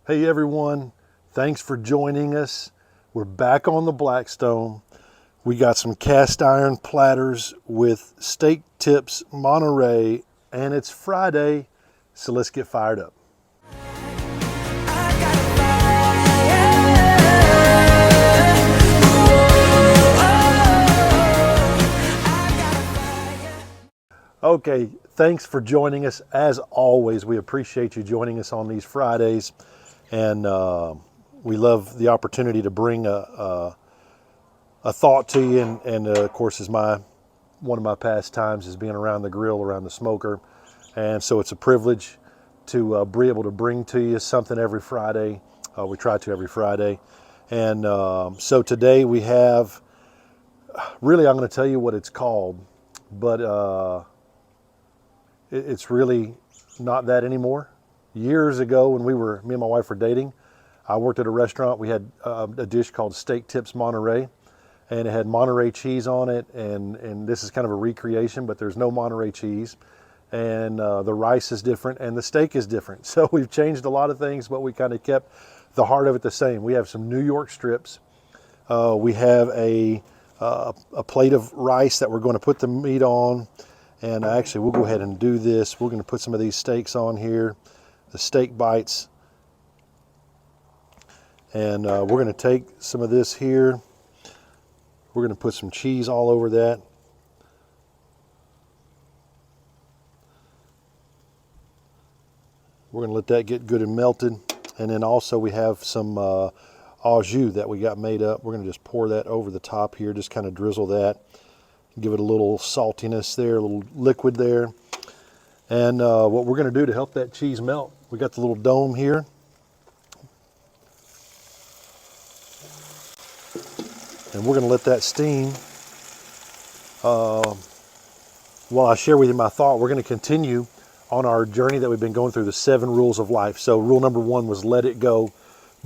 Hey everyone, thanks for joining us. We're back on the Blackstone. We got some cast iron platters with steak tips Monterey, and it's Friday, so let's get fired up. Okay, thanks for joining us. As always, we appreciate you joining us on these Fridays, and we love the opportunity to bring a thought to you. And of course, is one of my pastimes is being around the grill, around the smoker, and so it's a privilege to be able to bring to you something every Friday. We try to every Friday, and so today we have. Really, I'm going to tell you what it's called, but. It's really not that anymore. Years ago, when me and my wife were dating, I worked at a restaurant. We had a dish called Steak Tips Monterey, and it had Monterey cheese on it. And this is kind of a recreation, but there's no Monterey cheese. And the rice is different, and the steak is different. So we've changed a lot of things, but we kind of kept the heart of it the same. We have some New York strips. We have a plate of rice that we're going to put the meat on. And actually, we'll go ahead and do this. We're going to put some of these steaks on here, the steak bites. And we're going to take some of this here. We're going to put some cheese all over that. We're going to let that get good and melted. And then also we have some au jus that we got made up. We're going to just pour that over the top here, just kind of drizzle that. Give it a little saltiness there, a little liquid there. And what we're going to do to help that cheese melt, we got the little dome here. And we're going to let that steam. While I share with you my thought, we're going to continue on our journey that we've been going through, the 7 rules of life. So rule number 1 was let it go.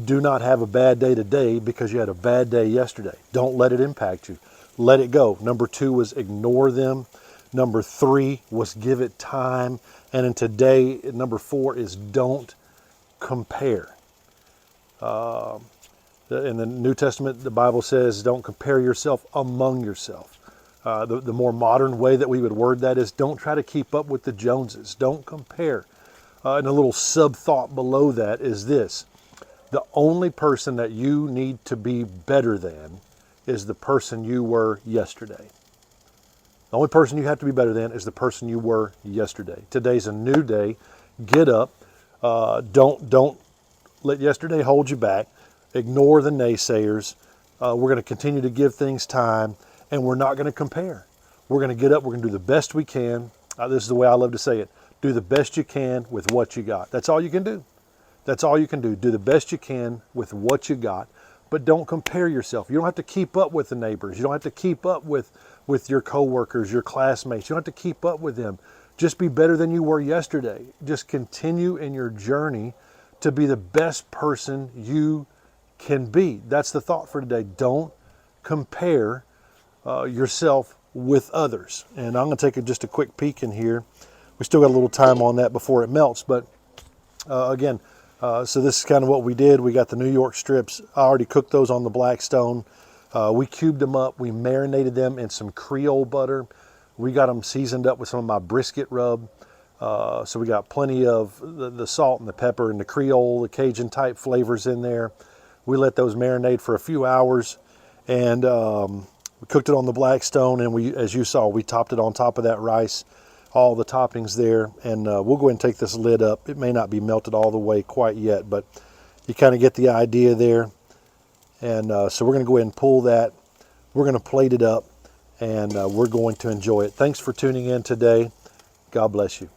Do not have a bad day today because you had a bad day yesterday. Don't let it impact you. Let it go. Number 2 was ignore them. Number 3 was give it time. And then today, number 4 is don't compare. In the New Testament, the Bible says don't compare yourself among yourself. The more modern way that we would word that is don't try to keep up with the Joneses. Don't compare. And a little sub-thought below that is this. The only person that you need to be better than is the person you were yesterday. The only person you have to be better than is the person you were yesterday. Today's a new day. Get up. Don't let yesterday hold you back. Ignore the naysayers. We're going to continue to give things time, and we're not going to compare. We're going to get up. We're going to do the best we can. This is the way I love to say it. Do the best you can with what you got. That's all you can do. That's all you can do. Do the best you can with what you got. But don't compare yourself. You don't have to keep up with the neighbors. You don't have to keep up with your coworkers, your classmates. You don't have to keep up with them. Just be better than you were yesterday. Just continue in your journey to be the best person you can be. That's the thought for today. Don't compare yourself with others. And I'm going to take just a quick peek in here. We still got a little time on that before it melts. But again, so this is kind of what we did. We got the New York strips. I already cooked those on the Blackstone. We cubed them up. We marinated them in some Creole butter. We got them seasoned up with some of my brisket rub. So we got plenty of the salt and the pepper and the Creole, the Cajun type flavors in there. We let those marinate for a few hours, and we cooked it on the Blackstone. And we, as you saw, we topped it on top of that rice. All the toppings there, and we'll go ahead and take this lid up. It may not be melted all the way quite yet, but you kind of get the idea there. And so we're going to go ahead and pull that. We're going to plate it up, and we're going to enjoy it. Thanks for tuning in today. God bless you.